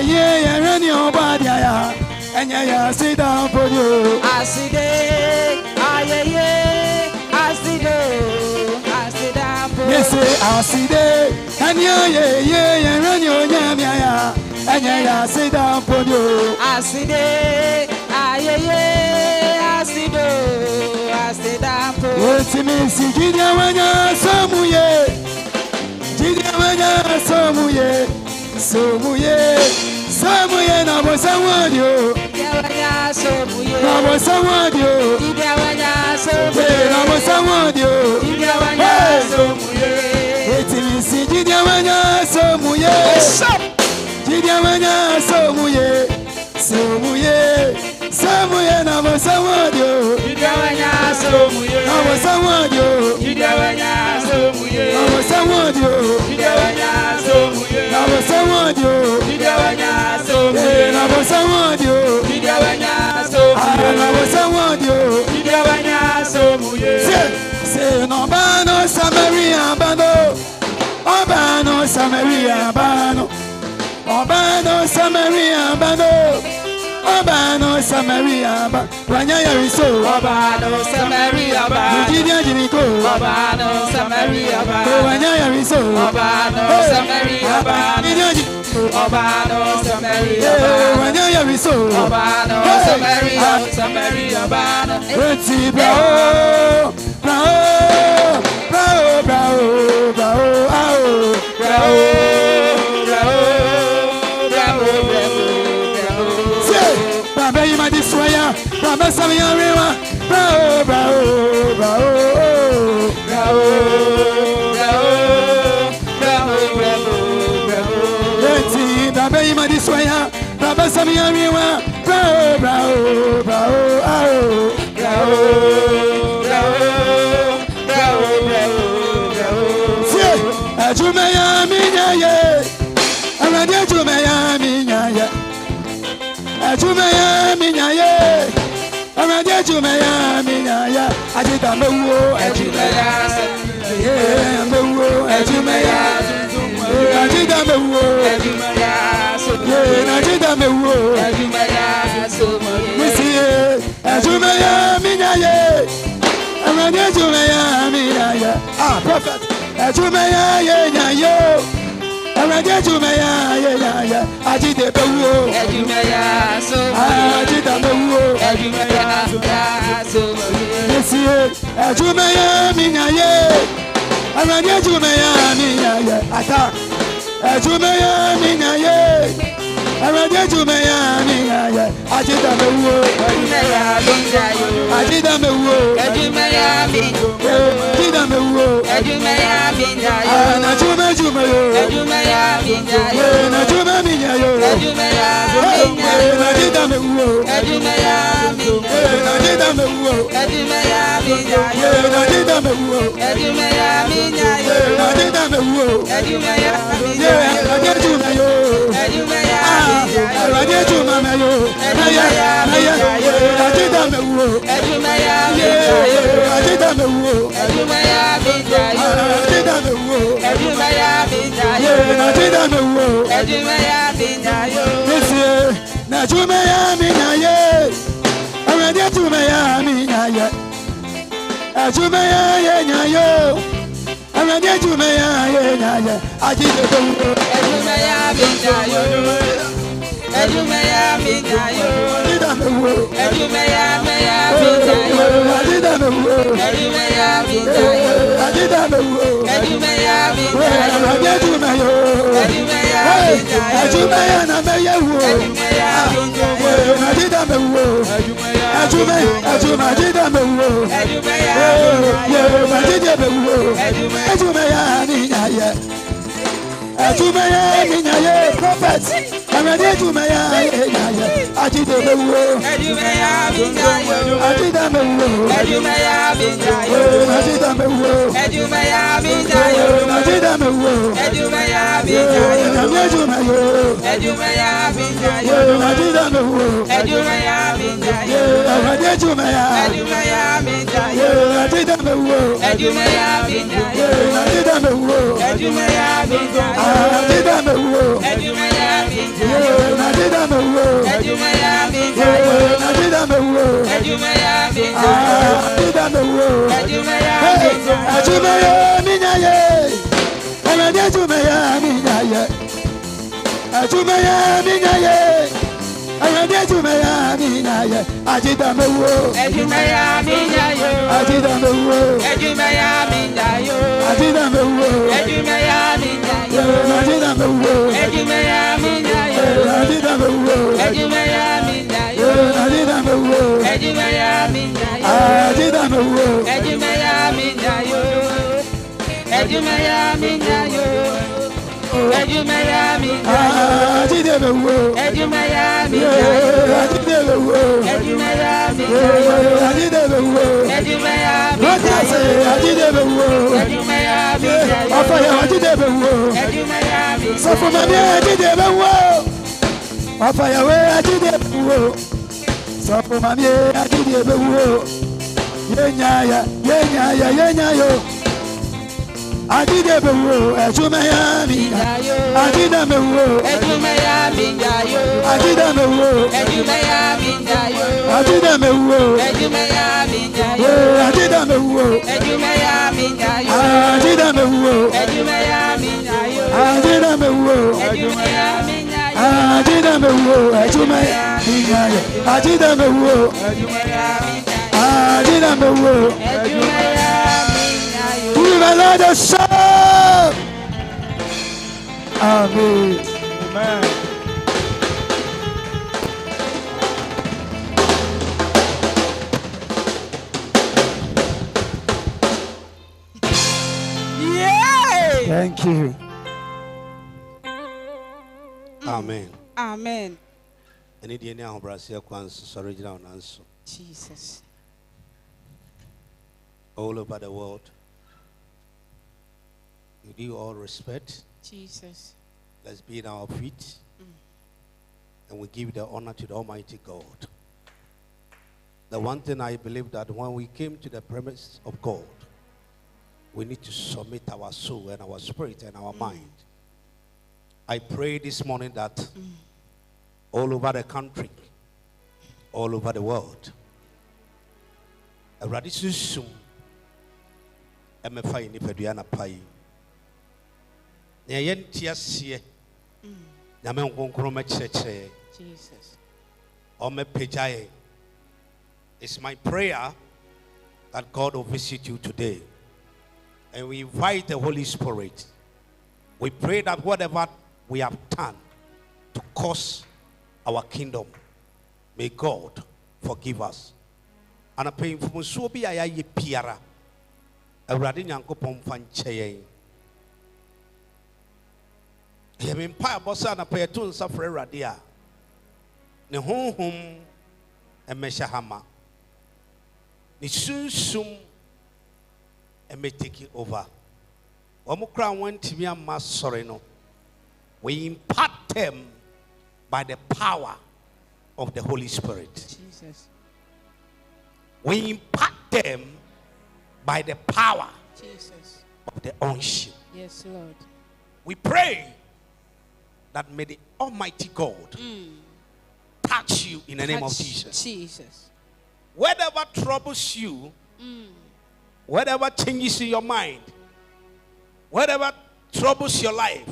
yeah, run your body, and yeah, sit down for you. I see day, I see day, I see down for you. Yes, I see day, and yeah, run your yam, and yeah, sit down for you. I see day, I see day, I see down for you. What's the message? Gideon, Samuye, na bosa wadio. Na bosa wadio. Na bosa wadio. Eti misi Gideon, Samuye, na bosa wadio. Na bosa wadio. Say no bano Samaria bano. Obano Samaria bano. Obano Samaria bano. Obano Samaria bano. Wanya yariso. Obano Samaria bano. Nigeria jiniko. Obano Samaria bano. Wanya yariso. Obano Samaria bano. Nigeria jiniko. Obano Samaria bano. Wanya yariso. Obano Samaria bano. Eti brao, brao, brao, brao, brao, ao, brao, brao, brao, brao. Say, Baba ima diswaya, Baba samia rewa, brao, brao, brao, brao, brao, brao, brao. Eti Baba ima diswaya, Baba samia rewa, brao, brao, brao, ao, brao. Ajumaya minyaye, amade jumaya minyaye, ajumaya minyaye, amade jumaya minyaye, ajita mewo, ajumaya, mewo, ajumaya, ajita mewo, ajita mewo, misiye, ajumaya minyaye, amade jumaya minyaye. Ah, prophet. Ajumaya ye yo, amade jumaya ye ya, ajide bewo, Ajumaya so, ajida bewo, Ajumaya so, Monsieur, ajumaya minyaye, amade jumaya minyaye, ata, ajumaya minyaye, amade jumaya minyaye, ajida bewo, Ajumaya minyaye, ajida bewo, Ajumaya minyaye, ajida bewo. Ajumaya minyaye, Na jume jume yo, Ajumaya minyaye, na jume minya yo, Ajumaya minyaye, na jida me wo, Ajumaya minyaye, na jida me wo, Ajumaya minyaye, na jida me wo, Ajumaya minyaye, na jida me wo, Ajumaya yeah, na jida jume yo, Ajumaya minyaye, na jida jume me yo, na jida me wo, Ajumaya yeah, na jida me wo, Ajumaya minyaye, na jida me wo, Ajumaya minyaye, yeah, na jida me wo, Ajumaya minyaye, Monsieur, na jume ya minyaye, na jume ya minyaye. Ajumaya ye nyayo, amade ajumaya ye nyayo, ajide bewo, Ajumaya minyaye, Ajumaya minyaye, ajida bewo, Ajumaya minyaye, ajida bewo, Ajumaya minyaye, ajida bewo, Ajumaya minyaye, amade ajumayo, Ajumaya minyaye, ajumaya na meyewo, ajida bewo, ajida bewo, ajida bewo, ajumaya ni nyaye. Ajumaya minyaye, prophet. Amade ajumaya minyaye, ajide bewo, Ajumaya minyaye, ajida bewo, Ajumaya minyaye, ajida bewo, Ajumaya minyaye, ajida bewo, Ajumaya minyaye, amade ajumayo, Ajumaya minyaye, ajida bewo, Ajumaya minyaye, amade ajumaya, Ajumaya minyaye, ajida bewo, Ajumaya minyaye, ajida bewo, Ajumaya minyaye, ajida bewo, Ajumaya minyaye, Ajumaya minyaye. Awurade ajumaya minyaye. Ajumaya minyaye. Awurade ajumaya minyaye. Ajida mewo. Ajumaya minyaye. Ajida mewo. Ajumaya minyaye. Ajida mewo. Ajumaya minyaye. Ajida mewo. Ajumaya minyaye. Ajida mewo. Ajumaya minyaye. Ajida mewo. Ajumaya minyaye. Ajida mewo. Ajumaya minyaye. Ajumaya minyaye. Ajumaya minyaye. Ajida mewo. Ajumaya minyaye. Ajida mewo. Ajumaya minyaye. Ajida mewo. Ajumaya Rotase minyaye. ajida mewo. Ajumaya minyaye. Afaya ajida mewo. Ajumaya minyaye. Safumami ajida mewo. Afaya we ajida mewo. Safumami ajida mewo. Yenya yo. Ajida mewo. Ajumaya minyaye. Ajida mewo. Ajumaya minyaye. Ajida mewo. Ajumaya minyaye. Ajida mewo. Ajumaya minyaye. Ajida mewo. Ajumaya minyaye. Ajida mewo. Ajumaya minyaye. Ajida mewo. Ajumaya minyaye. Ajida mewo. Ajumaya minyaye. Ajida mewo. Ajumaya minyaye. Ajida mewo. Ajumaya minyaye. Give a lot of shout. Amen. Amen. Yay! Thank you. Amen. Amen. Any day now, Brazil, original answer. Jesus. All over the world. With you all respect, Jesus. let's be in our feet. And we give the honor to the Almighty God. The one thing I believe that when we came to the premise of God, we need to submit our soul and our spirit and our mind. I pray this morning that all over the country, all over the world, a radisum, MFI Nipeduana Pai, Nyantiasie, Yaman Gonkroma Cheche, Jesus. Ome Pejaye. It's my prayer that God will visit you today. And we invite the Holy Spirit. We pray that whatever we have done to cause our kingdom, may God forgive us. And I pray for Musubi Ayayi Piara, a Radinyanko Pomfanche. He have been Pia Bossa and a Payatun Safre Radia. Ne home and Meshahama. Ni soon and may take it over. Omukra went to be a masoreno. We impart them by the power of the Holy Spirit. Jesus. We impart them by the power Jesus. of the unction. Yes, Lord. We pray that may the Almighty God touch you in the name of Touch Jesus. Jesus. Whatever troubles you, whatever changes in your mind, whatever troubles your life,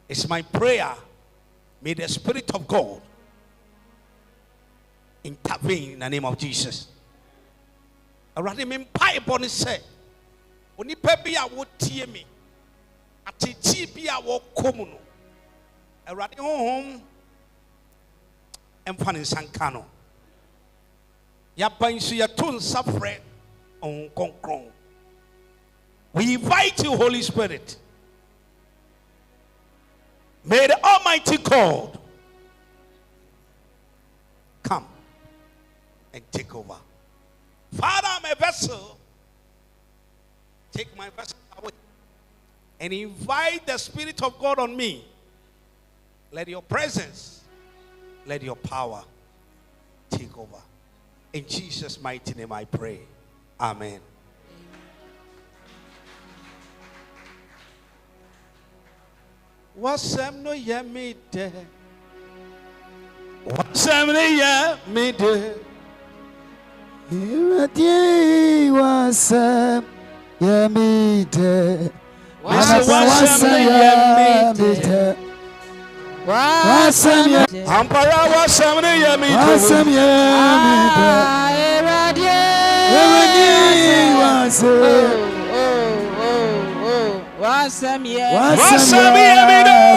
it's my prayer. May the Spirit of God intervene in the name of Jesus. I rather mean pie bonnie say, when you pay a would tear me, a teach be a walk common. I rather home and fun in Sankano. Yapan so your tune suffer on concron. We invite you, Holy Spirit. May the Almighty God come and take over. Father, I'm a vessel. Take my vessel away and invite the Spirit of God on me. Let your presence, let your power take over. In Jesus' mighty name I pray. Amen. Wasam no ya me de. Wasam no ya me de. Irati wasam Yemite. Wasam Yemite. Wasam Yemite. Ampara Wasam Yemite. Wasam Yemite. Wasam Yemite. Wasam Yemite.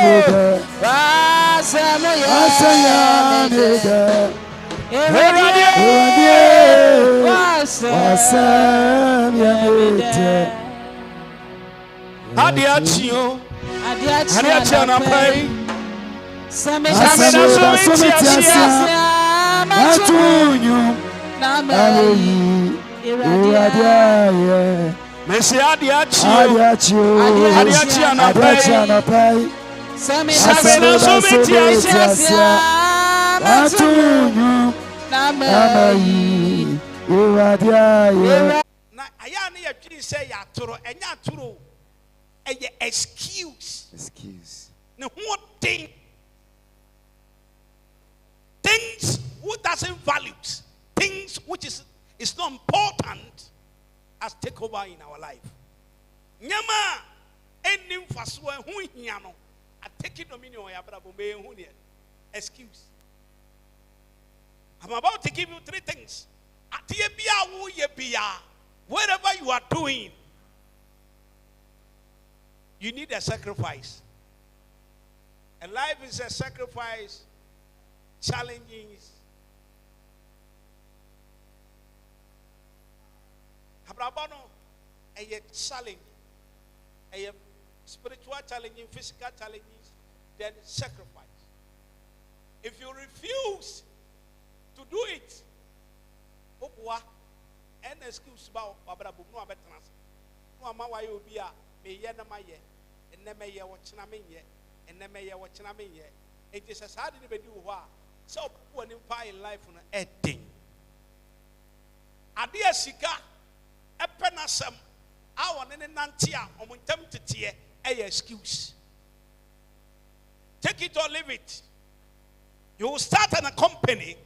Wasam Yemite. Adiachio. Adiachio na pray. Samina Sometiasia. Atunyu. Ameyi. Uradia. Messi Adiachio na pray. Samina Sometiasia. Atunyu. Ameyi. Uradia. Na aya ne yatwi say yatoro enya atoro eye excuse ne ho things who doesn't value things which is not important as take over in our life nyama enim faso hu hia no I take dominion ya brabo me hu ne excuse. I'm about to give you 3 things. Whatever you are doing, you need a sacrifice. And life is a sacrifice, challenges. Habrabano, a challenge, a spiritual challenge, physical challenges, then sacrifice. If you refuse to do it, and excuse about Babrabu, no better. No, my way will be a may yet my year, and never year watching a min yet, and never year watching a min yet. It is a sad individu who are so poor in fire in life on a thing. A dear Sika, a penasam, our nantia, or tempted here, a excuse. Take it or leave it. You will start a company.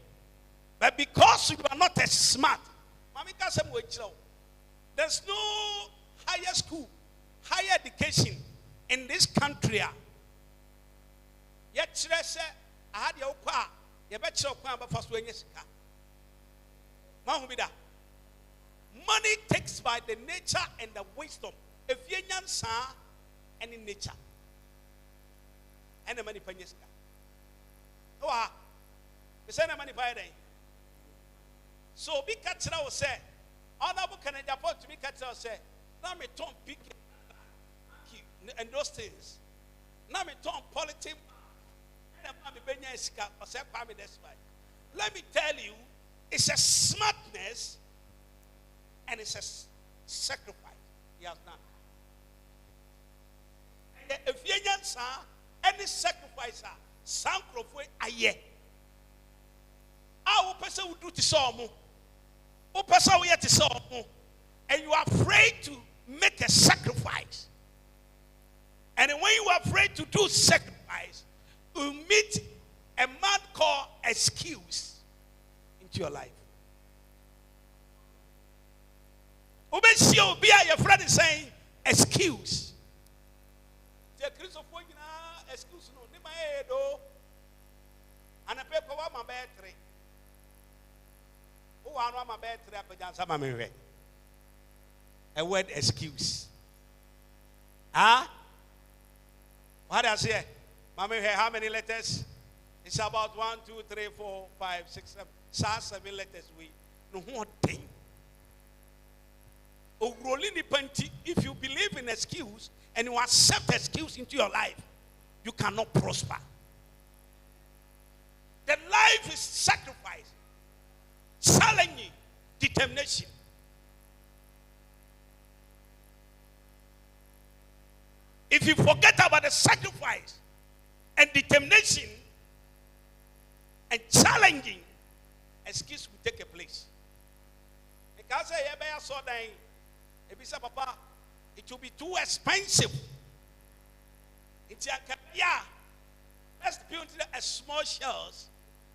But because you are not as smart, there's no higher school, higher education in this country. Yet, I had your car, you bet your car, but first when you money takes by the nature and the wisdom. If you answer any nature, and the money pennies. Oh, the same money by day. So be catcher will say, honorable Canada port to be catcher say, now me don't pick and those things. Now me don't politics let me tell you, it's a smartness and it's a sacrifice he has done. If you answer any sacrifice, some crofwe aye. Our person will do to some. And you are afraid to make a sacrifice. And when you are afraid to do sacrifice, you meet a man called excuse into your life. Your friend is saying excuse. Excuse no. And a paper my battery. A word excuse. What I say? Mama, how many letters? It's about 1, 2, 3, 4, 5, 6, 7. 7 letters. We no one thing. If you believe in excuse and you accept excuse into your life, you cannot prosper. The life is sacrifice, challenging, determination. If you forget about the sacrifice and determination and challenging, excuse will take a place. Because I saw that Papa, it will be too expensive. Let's build a small shells,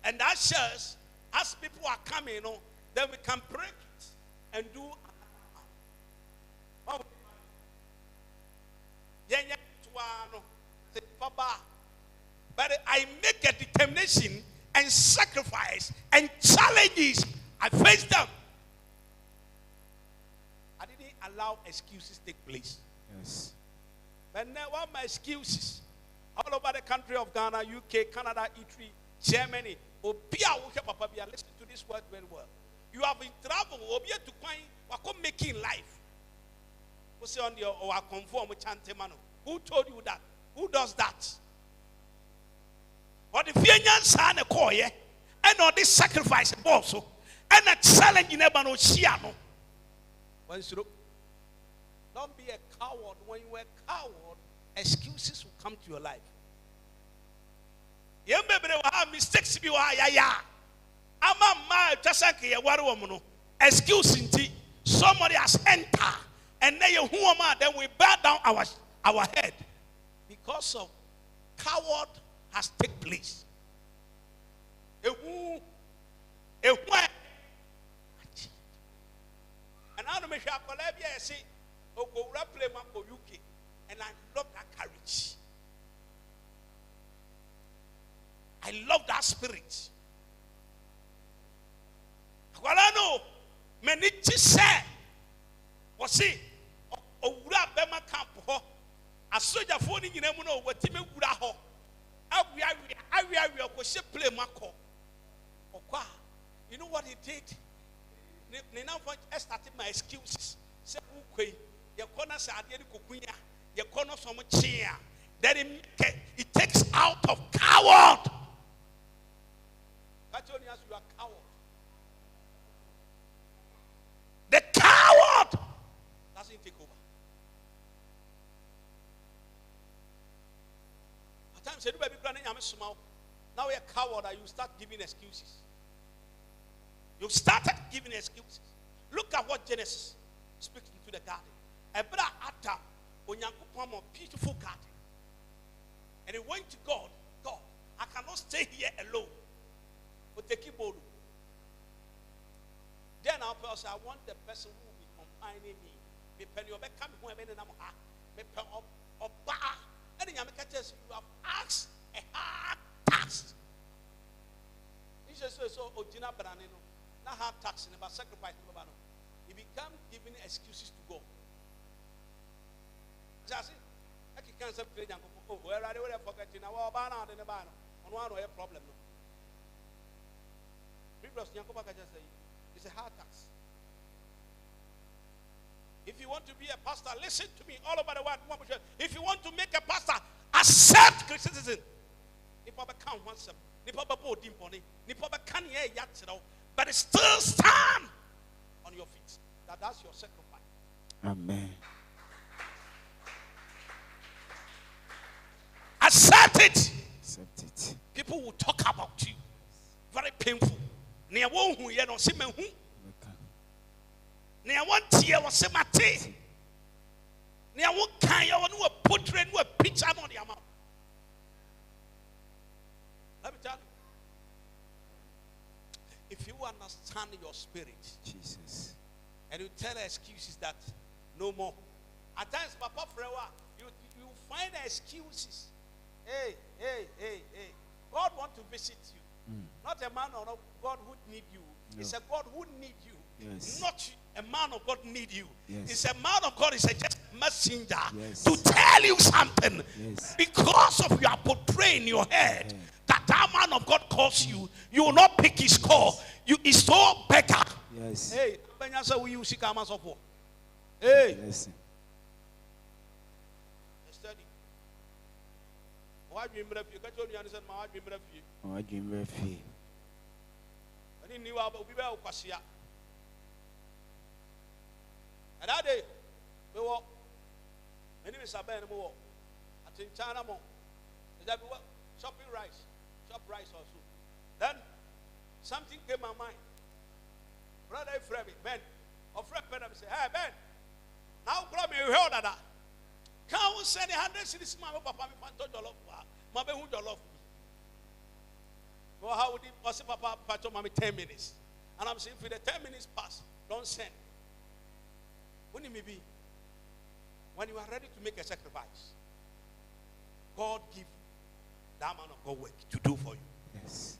and that shells, as people are coming, then we can break it and do. But I make a determination and sacrifice and challenges. I face them. I didn't allow excuses to take place. Yes. But now what my excuses? All over the country of Ghana, UK, Canada, Italy, Germany. Listen to this word very well. You have been travel, to find making life. Who on the or conform with Chantemano? Who told you that? Who does that? What the Fianyan son a koye and all this sacrifice also and a challenge in Ebano Shiano. Don't be a coward. When you are a coward, excuses will come to your life. You may have mistakes. You are ya. I'm a Tasanki, a water excuse in somebody has entered, and then we bow down our head because of coward has taken place. And I don't make I say, oh, go play Mambo UK, and I love that courage. I love that spirit. Well, I know many say, or see, oh, Bema camp, a soldier phone in Emuno, what Timmy would have. I will play Mako. You know what he did? I started my excuses. Say, okay, your corners are the Kukuya, your corners from a chair. Then it takes out of coward. Katonias, you are coward. The coward doesn't take over. At times, now you're a coward, you start giving excuses. You started giving excuses. Look at what Genesis speaks into the garden. Abraham Adam, Onyankopon, a beautiful garden. And he went to God. God, I cannot stay here alone. But take it bold. Then I'll say, I want the person who will be combining me. Me pen your back, come home, and I'm me pen up bar. And then you have asked a hard task. He says, so Ojina Branino. Not hard taxing about sacrifice. He began giving excuses to God. Just I can't say, oh, where are they forgetting? Our banana in the banner. On one way problem. It's a hard tax. If you want to be a pastor, listen to me all over the world. If you want to make a pastor, accept criticism. But still stand on your feet. That's your sacrifice. Amen. Accept it. Accept it. People will talk about you. Very painful. Near one who you don't see me who. Near one tear was say my tea. Near one kind of a portrait, a picture on the amount. Let me tell you. If you understand your spirit, Jesus, and you tell excuses that no more. At times, Papa Frewa, you find excuses. Hey. God wants to visit you. Not a man or God who need you. No. It's a God who need you. Yes. Not a man of God need you. Yes. It's a man of God is a just messenger yes. to tell you something. Yes. Because of your portraying your head that man of God calls you, you will not pick his call. You is so better. Yes. Hey, we use Shikama support. Hey. Listen. Study. Why dream refuge? Catch on you understand my dream refuge. Oh, I dream refuge. I didn't know about we were Kwasia. And that day, we walk. My name is Aben Mo. I think China Mo. Is that we shopping rice? Shop rice also. Then something came my mind. Brother Freddy, Ben, or Fred Ben, say, hey Ben, now grab me you heard that. Can't we send 100 cities, my papa, me fan to love, my baby who love me. Well, how would it possible, papa, patch on 10 minutes? And I'm saying, for the 10 minutes pass, don't send. When it may be, when you are ready to make a sacrifice, God give that man of God work to do for you. Yes.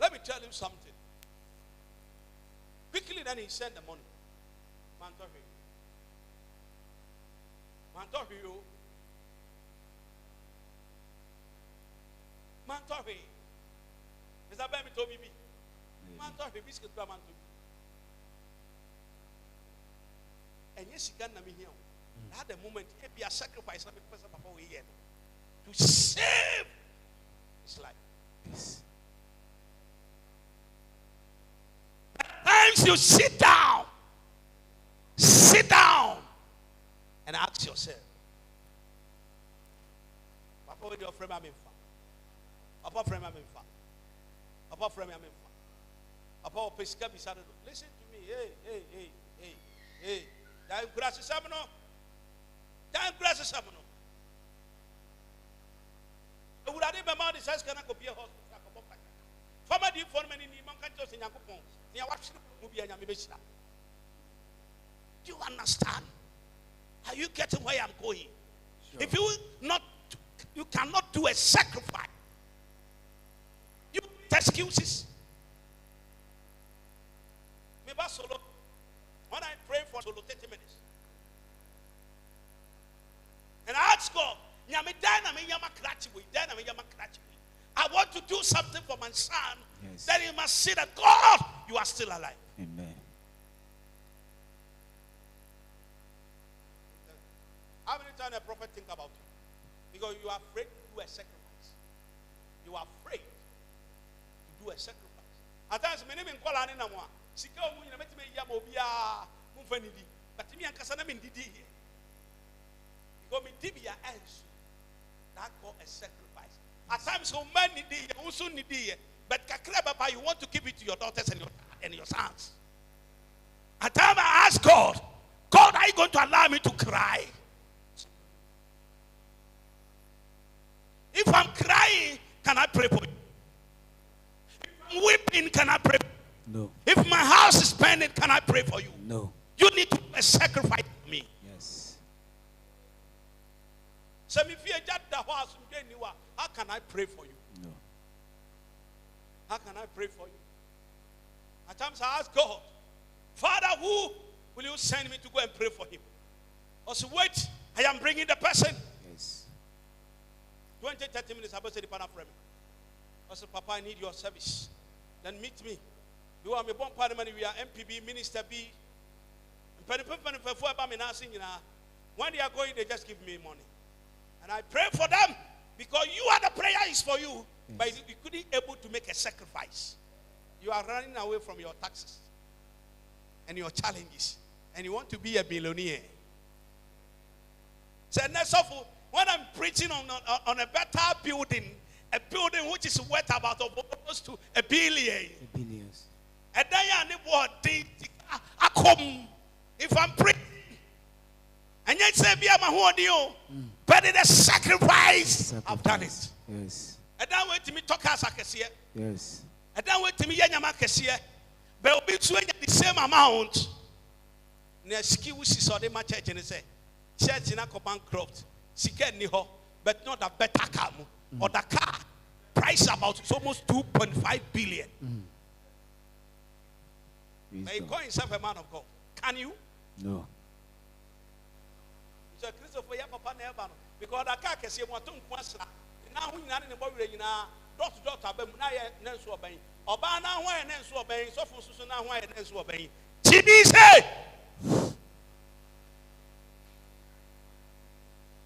Let me tell you something. Quickly, then he sent the money. Mantohi. Mr. Bemi told me. Mantohi, biscuit to Mantohi. And yes, he can't here. At the moment, it be a sacrifice of a person before we get to save his life. Yes. Times you sit down, and ask yourself, Papa, with your friend, I'm in fun. Papa, friend, I'm in fun. Papa, friend, I'm in fun. Papa, pesca beside. Listen to me, hey. Time grass samano. Would I never mind the size can I go be a hospital? Former deep for many mancantos in Yakupon. Near what will be a Yamibisha. Do you understand? Are you getting where I'm going? Sure. If you cannot do a sacrifice. You excuses. Maybe solo. When I pray for solo 30 minutes. And I ask God, I want to do something for my son. Yes. That he must see that God, you are still alive. Amen. How many times a prophet think about you? Because you are afraid to do a sacrifice. You are afraid to do a sacrifice. At times, my name is Kola Ninawa. Sika omu na metime ya mobia mumfanidi. But me ankasa na me ndidi here. Because me dibia ends. That called a sacrifice. At times, so many need also need it. But kakra you want to give it to your daughters and your sons. At times I ask God, are you going to allow me to cry? If I'm crying, can I pray for you? If I'm weeping, can I pray for you? No. If my house is burning, can I pray for you? No. You need to do a sacrifice for me. Yes. So if you just the house, how can I pray for you? No. How can I pray for you? At times I ask God, Father, who will you send me to go and pray for him? I say, wait, I am bringing the person. Yes. 20, 30 minutes, I said, I said, Papa, I need your service. Then meet me. You are my born parliament, we are MPB, Minister B. When they are going, they just give me money. And I pray for them because you are the prayer is for you. Yes. But you couldn't able to make a sacrifice. You are running away from your taxes and your challenges. And you want to be a millionaire. So when I'm preaching on a better building, a building which is worth about almost to $1 billion. Billions. And if I'm preaching, and yet say be my but it is sacrifice. I've done it. Yes. And then wait to me talk as I can see. Yes. And then wait to me yanyama can see. But will be the same amount. Near excuses or the my church and say church in a bankrupt. She get niho, but not a better car or the car price about it's almost 2.5 billion. May you call yourself a man of God? Can you? No. So Christopher, Papa never because the car can see what to answer. Now we are in the body dot Nensu obeying. Obana why and Nensu obeying, so for Susan why and Nensu obeying. Chibi say.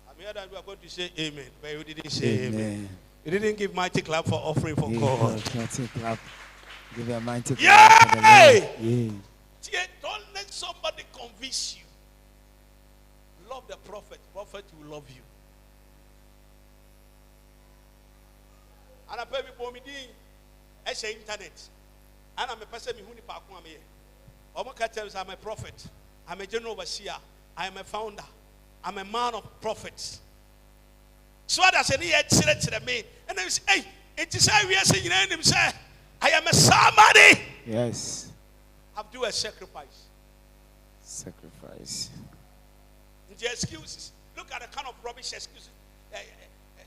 I'm here that we are going to say amen, but you didn't say amen. You didn't give mighty clap for offering for God. Mighty clap. Give a mighty clap for the Lord. Yeah. Don't let somebody convince you. Love the prophet. Prophet will love you. And I pay me for me the internet. And I'm a person who need to come here. I'm a prophet. I'm a general overseer. I am a founder. I'm a man of prophets. So I said, he had said to me, and I say, hey, it is I we are saying, and say, I am a somebody. Yes. I've do a sacrifice. Sacrifice. The excuses. Look at the kind of rubbish excuses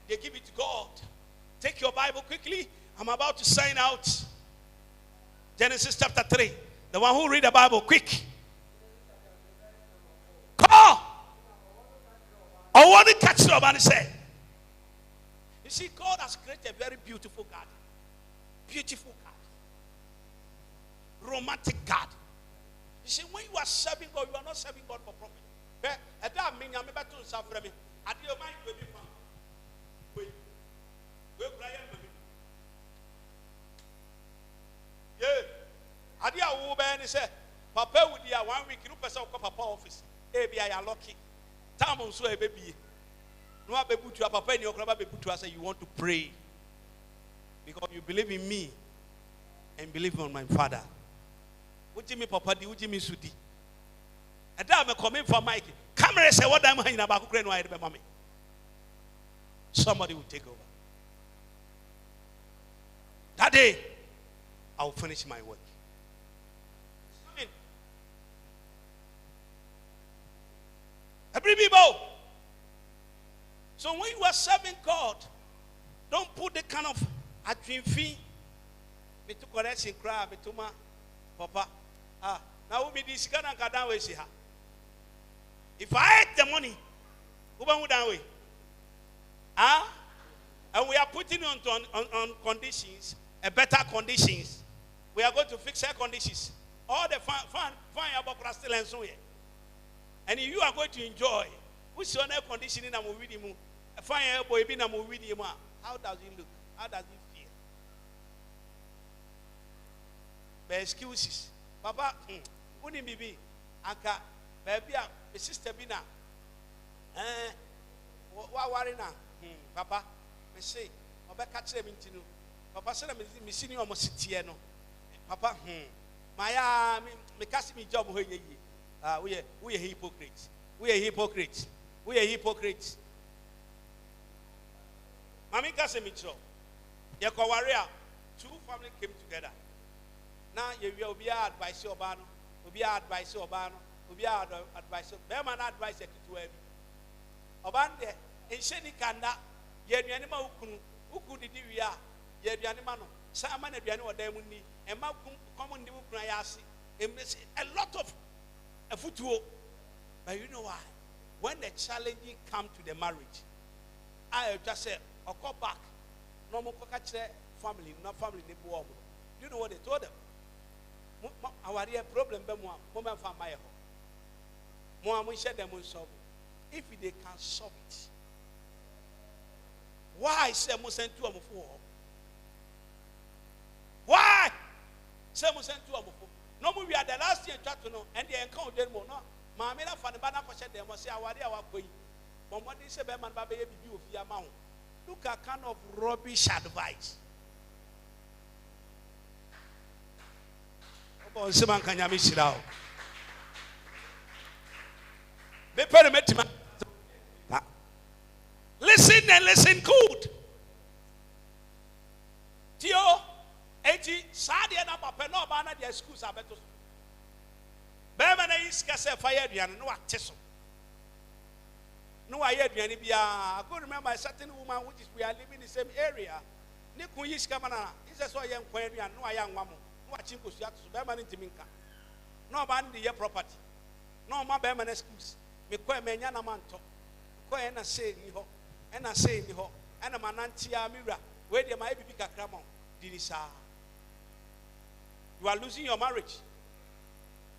they give it to God. Take your Bible quickly. I'm about to sign out. Genesis chapter 3. The one who read the Bible, quick. Come on. I want to catch the man say. You see, God has created a very beautiful garden. Beautiful garden. Romantic garden. You see, when you are serving God, you are not serving God for profit. Yeah. Adia wo be ni say papa would dia 1 week no person ko papa office e bia ya lucky time so e be bie no abebutu papa ni okra ba bebutu say you want to pray because you believe in me and believe on my father. Uji me papa di uji me sudi ada me come for Mike camera say what am hina ba kokre no ayi be mama. Somebody will take over. That day I will finish my work. Amen. Every people. So when you are serving God, don't put the kind of adwin fee. Me to correction cry, me to my papa. Now we be this kind of down way see her. If I had the money, who would down way? And we are putting on conditions, better conditions. We are going to fix air conditions. All the fine about still and so here. And you are going to enjoy. Which on air conditioning and we read him. A fine air boy being a movie. How does he look? How does he feel? By excuses. Papa, wouldn't be Anka, baby, my sister Bina. What worry now? Papa, me say, Papa catch them into Papa said, I'm senior almost Tiano. Papa, my me cast me job where we are hypocrites. We are hypocrites. We are hypocrites. Mami cast me job. Yakowaria, 2 families came together. Now you will be advice your bano, will be advice your bano, will be advice. Beman advice to 12. Obande, in Sheni Kanda, Yeduanima Uku did we are, Yeduanimano, Saman Ebiano or Demuni, and Malcolm common Nibukrayasi, a lot of a football. But you know why? When the challenging come to the marriage, I just say, or call back. No more family, not family, you know what they told them? Our real problem, Mama from my home. Mama said them will solve it. If they can solve it, why say Musen to am for? Why say Musen to am for? No, we are the last year to know, and they encountered them more. No, Mamma for the banner for them must say, our way. But what is a man, baby, you fear mount? Look at kind of rubbish advice. Listen and listen good. Tio, 80, Sadia na papa no bana dia schools abeto. Bema na iska fire aduane no ateso. No aye aduane bia. I could remember a certain woman which is we are living in the same area. Ni kun yiska mana. Isa so ye nkwan aduane no aye anwa mo. No achinko su ato. Bema na ntiminka. No ba ndi ye property. No ma bema na schools. Me kwa me nya na manto. Kwa na say ni ho. And I say, and I'm an antia mirror. Where they might be kakramon. Dinisa. You are losing your marriage.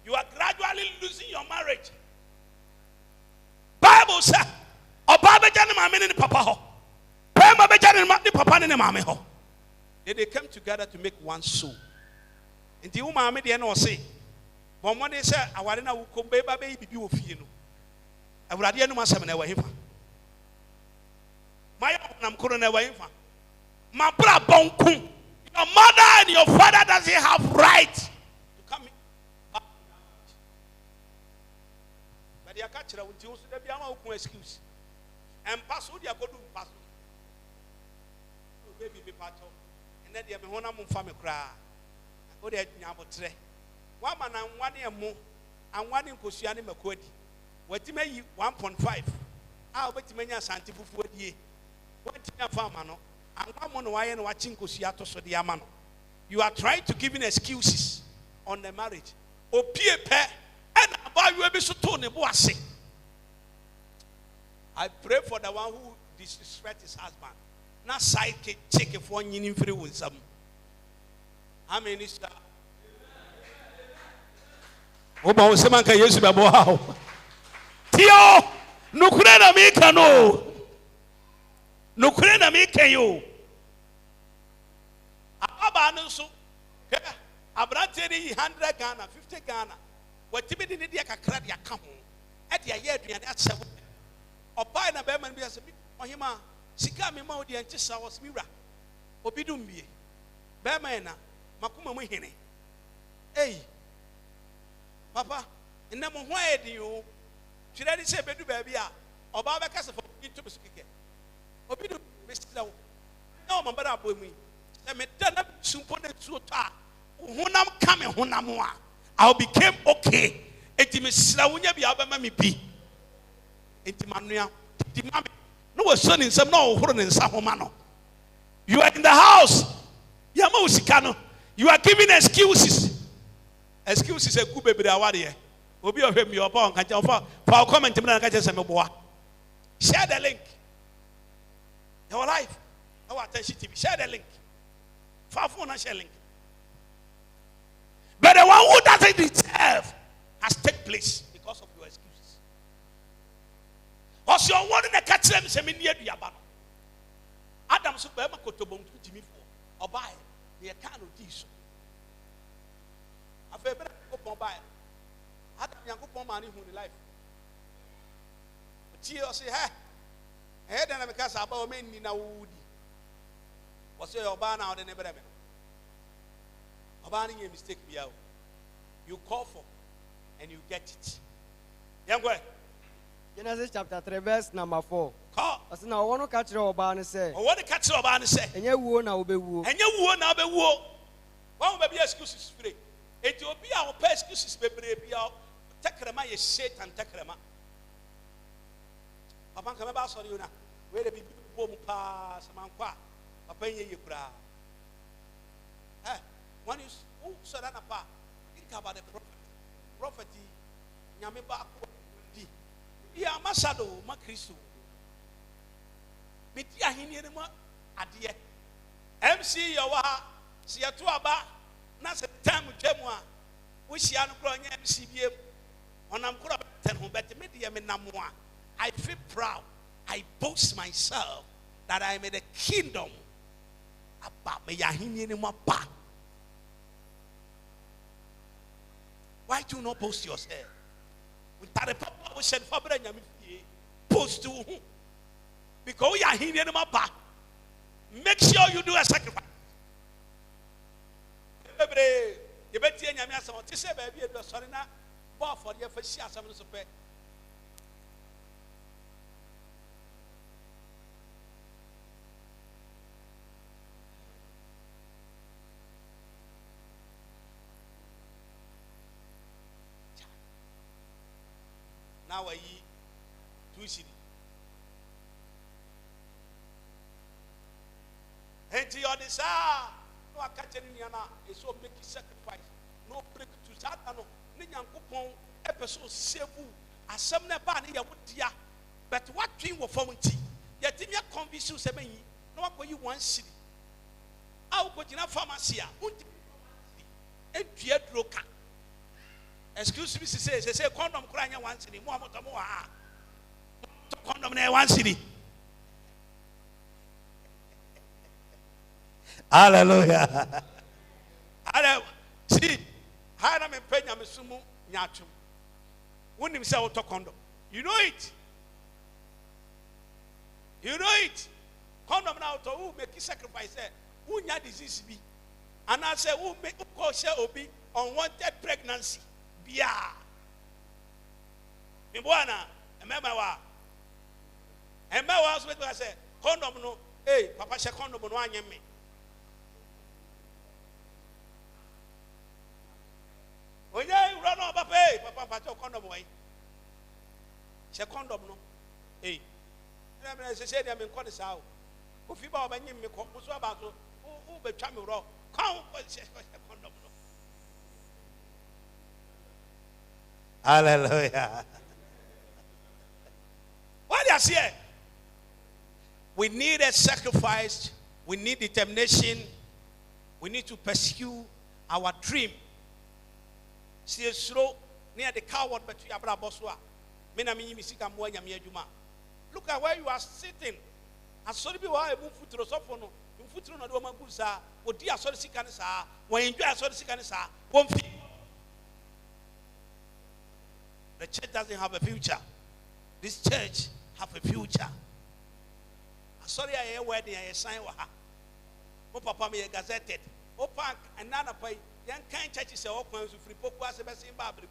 You are gradually losing your marriage. Bible says, Obaba Janima meaning Papa ho. Pema Bejan Papa and Mammy ho. They came together to make one soul. And the woman made the end or say, but when they said, I want to come baby, you feel. I would have no master never him. My bonkum. Your mother and your father doesn't have right to come back. But they are catching up with you, so they be no excuse. And pass who they are going to pass. Baby be part of. And then they have been one among family cry. I go there to one man and 1 year more, and 1 in Kosiani Makodi. What you may 1.5. a obeti manya santi fufu adie wanti na fama no anwa mo no waye no wachinkosi atoso de ama no. You are trying to give in excuses on the marriage. Opie pe and about you be so to ne bo ase. I pray for the one who disrespect his husband. Na side check for nyini free winsam. How many star? Oba wo seman ka Yesu be bo ha. Tio nukure na mi ka no. Nukure na mi ka yo. Aba no so. Ke abrante ni 100 Ghana, 50 Ghana. Watimi ni dia kakra dia ka ho. E dia ye aduane akyɛ. Oba na be man bi ase ohima sika me ma odi anche sa was miwra. Obi dum bie. Be man na makoma mu hene. Ei. Papa, ina mo ho ayedi o. Twira ni se bedu ba bia. Oba be kase fo into besukike. Obi dum mesila wo. Na o mabara abo mu. Na me da na sumpo na tuo ta. Honam ka me honam a. I became okay. Enti mesila wo nya bia ba ma me bi. Enti manua. Enti mame. No was son in some no horo ne nsa homa no. You are in the house. Yama usika no. You are giving excuses. Excuses e ku bebre awade. Obi ohwem ye oba on kancha fa comment me na kancha se me boa. Share the link. Your life. Our attention TV. Share the link. Fa phone and share link. But the one who doesn't deserve has taken place because of your excuses. Because your word in the catch them se me nie duaba no. Adam so be ma kotobom timi fo. Oba e ye kan odi so. Afa be ko pon ba. Adam Yankopon man hu ni life. Ti o say he den na me ka sa ba o me ni na wudi. O say oba na o de ne bere me. Oba ni mistake bia o. You call for and you get it. Yangwe. Genesis chapter 3 verse number 4. Call. Ase na wo no ka kire oba ne se. O wo de ka kire oba ne se. Enye wuo na obewuo. Enye wuo na obewuo. One be excuses free. Eti obi a wo pa excuses bebre bia tekrema ye Satan tekrema. Papa nka me ba sori una. We de bi bom pa samankwa. Papa nye ye kura. When you so that pa think about the prophet. Prophet nyame ba ko di. Ya masado ma Kristo. Beti ahini ne mo ade. MC yo wa si yato aba na se time twemu a wo hia no kro nya MC biem. Onam kro ten ho bet me de me namo a I feel proud. I boast myself that I am in the kingdom. About me ahini ne mo ba. Why do you not boast yourself? Post to who? Because you are here in my back. Make sure you do a sacrifice. You better tell me something. This is baby. You are sorry now. But for your first year, some of the pay. Now I eat 2 cedi. And to your desire, no catching yana is so make sacrifice. No break to Satano, Ninyan Coupon, episode sevu, a sumner ban here with dia. But what dream of forming tea? Yet in your conviction, seven, no one for you 1 cedi. I'll put in a pharmacy, and Pierre Droka. Excuse me, she say condom crying 1 cedi, more condom 1 cedi. Hallelujah. See, I am a penny, I'm a sumo, Nyachum. When him say auto condom. You know it. You know it. Condom now to who make sacrifice, who nya disease be. And I say, who make cause obi unwanted pregnancy. Bia. Mibwana, remember what? And my was with I said, condom no, hey, Papa say condom no one me. When you run over, hey, Papa, condom away. Say condom no, hey, I said, I'm in Cornisau. If you buy me, who's about who be champion rock? Come, hallelujah. What is here? We need a sacrifice. We need determination. We need to pursue our dream. See, slow near the coward, but you are Braboswa. Look at where you are sitting. I saw you are move to the sofa. You put on a woman who saw, what dear sorry, Sikanisa, when you enjoy sorry, Sikanisa, won't feel. The church doesn't have a future. This church have a future. Sorry, I hear wedding, I sign with her. Oh, Papa, me gazetted. Oh, Park and Nana Pay, young kind churches are open to free Pocas, the best in Babri.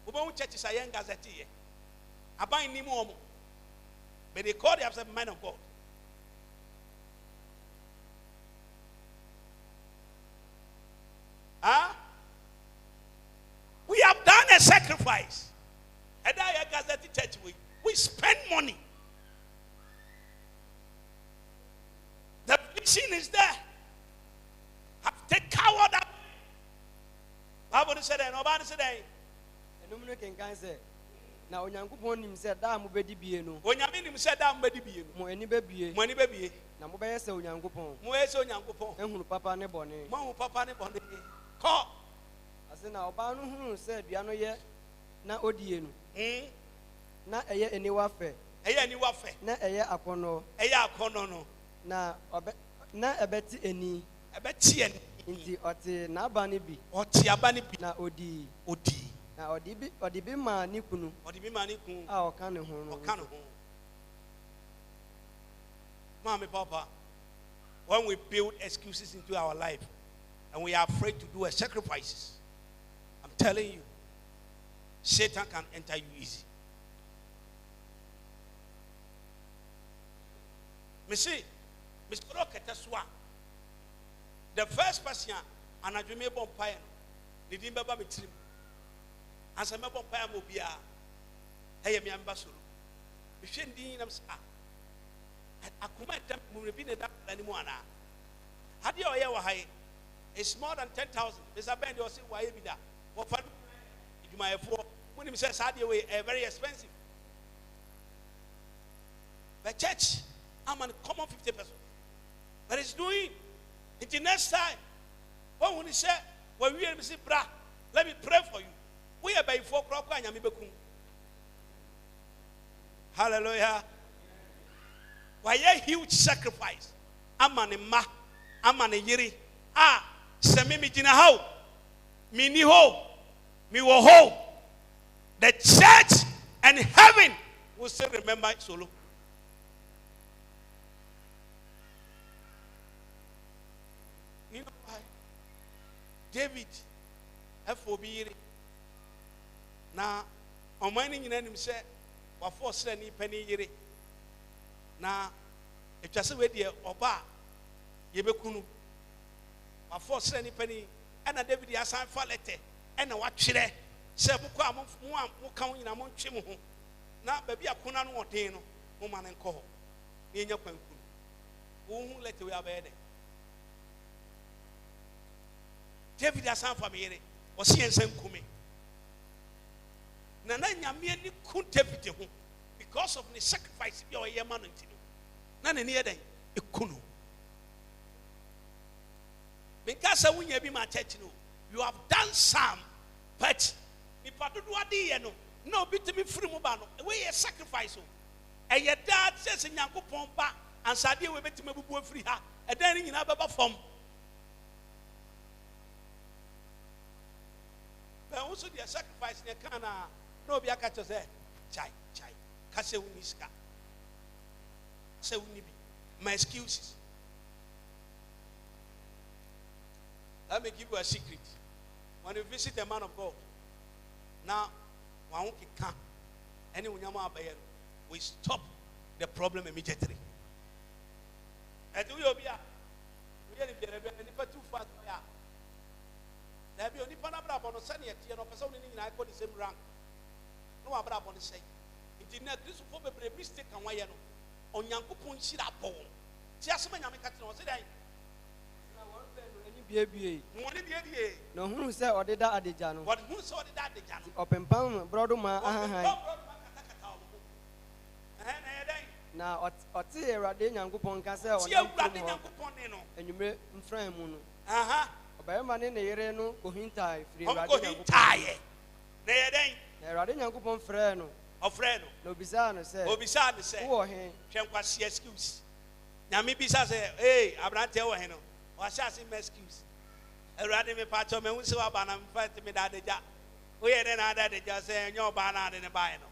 Ubon churches are young gazette. I buy Nimo. But they call themselves men of God. Huh? We have done a sacrifice. And I gazette church we spend money. The vision is there. Have take coward up. Bible said that nobody said that. Enumno kenkan se na onyankopon nim se da mo bedi bie no. Onyame nim se da mo bedi bie no. Mo ani be bie. Mo ani be bie. Na mo be se onyankopon. Mo e se onyankopon. Ehunu papa ne bone. Mo hu papa ne bone. Ko. Ase na oba no hunu se dua no ye na odie no. Na eye eniwa fe. Eye eniwa fe. Na eye akono. Eye akono no. Na ebeti eni. Ebeti eni. Nti ote na abane bi. Ote abane bi. Na odi. Na odi bi ma ni kunu. Odi bi ma ni kunu. A oka ne ho no. Oka ne ho. Mommy, Papa, when we build excuses into our life and we are afraid to do a sacrifices, I'm telling you, Satan can enter you easy. Me see, Miss Kroketeswa. The first person, and I dream about Pine, the Dimba Mitrim. As a member of Pine Mobia, I am ambassador. Machine Dinam Sa. I could not have been a anymore. How do you hear why? It's more than 10,000. Mr. Ben, you'll see why you be that. What fun? You might have when he says, how do you very expensive? The church, I'm on common 50 pesos. But it's doing. Until next time, when we say, when we say, bra, let me pray for you. We are by 4 o'clock. Hallelujah. Why a huge sacrifice? Amane ma, amane yiri. Semi mi jina how? Mi ni ho, mi wo ho. The church and heaven will still remember Solo. You know why? David, FOB. Now, on mining in him said, "What for sending penny yere?" Now, it just wait there, Oba, Yebekunu. What for sending penny, and a David Yasan Falete, and a watch there. Say, Muka, Muka, in a monchimu. Now, baby, a Kunan or Dano, woman and call. In your penku. Who let you have a David Yasan Family was here and sent Kumi. Nana Yamiani couldn't David because of the sacrifice of your Yaman. None near them, a kunu. Because I wouldn't be my church. You have done some, but if I do what no, bit me free mobano, away a sacrifice. And your dad says in Yanko Pompa, and Sadia will bet me free her, and then in another form. But also the sacrifice in a cana, no be a catcher there. Chai, Kase Uniska. Say my excuses. Let me give you a secret. When you visit a man of God, now we stop the problem immediately. And we will be too fast. There be only Panabra on the Sunny, and person in I got the same rank. No, Abra on the same. nti na Kristo fo bebre mistake kan waye no onyankopon hira bɔ ti asema nyame ka tena o se dai na wɔn bɛ no ani biebie mo ne biebie na hunu sɛ ɔdeda adagya no what who saw the adagya no ɔpempam brɔdoma ahahan na ɔte Awurade Nyankopɔn nka sɛ ti Awurade Nyankopon ne no anwummerɛ mfran mu no aha ɔbarima ne yere no kɔhintae firi Awurade ko Nyankopɔn hintae na ye dai na Awurade Nyankopɔn frɛɛ no ofre no na obisaa no sɛ obisa ne se wowɔ he hwenkwase excuse nyame bisa se hey abrante wo he no o sha se excuse Awurade me pa cho me hu se wa ba na mfa te me da adagya o ye ne na da adagya se enyo ba na ade ne bae no